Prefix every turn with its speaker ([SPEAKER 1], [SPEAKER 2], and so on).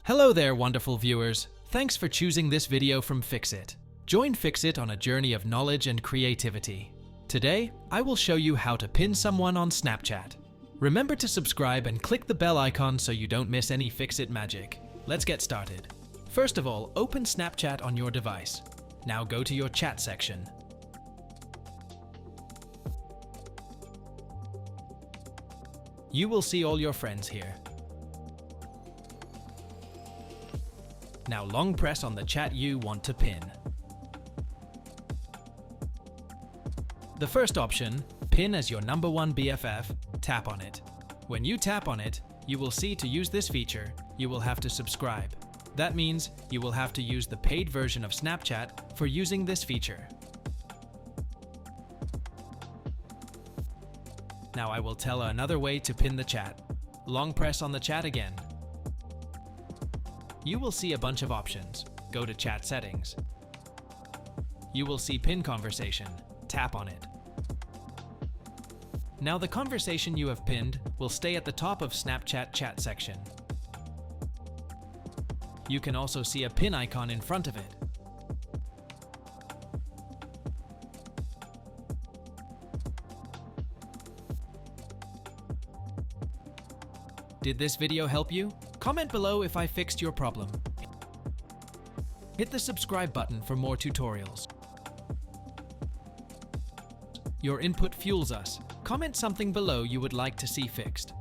[SPEAKER 1] Hello there, wonderful viewers. Thanks for choosing this video from Fixit. Join Fixit on a journey of knowledge and creativity. Today, I will show you how to pin someone on Snapchat. Remember to subscribe and click the bell icon so you don't miss any Fixit magic. Let's get started. First of all, open Snapchat on your device. Now go to your chat section. You will see all your friends here. Now long press on the chat you want to pin. The first option, pin as your number one BFF, tap on it. When you tap on it, you will see to use this feature, you will have to subscribe. That means you will have to use the paid version of Snapchat for using this feature. Now I will tell another way to pin the chat. Long press on the chat again. You will see a bunch of options. Go to chat settings. You will see pin conversation. Tap on it. Now the conversation you have pinned will stay at the top of Snapchat chat section. You can also see a pin icon in front of it. Did this video help you? Comment below if I fixed your problem. Hit the subscribe button for more tutorials. Your input fuels us. Comment something below you would like to see fixed.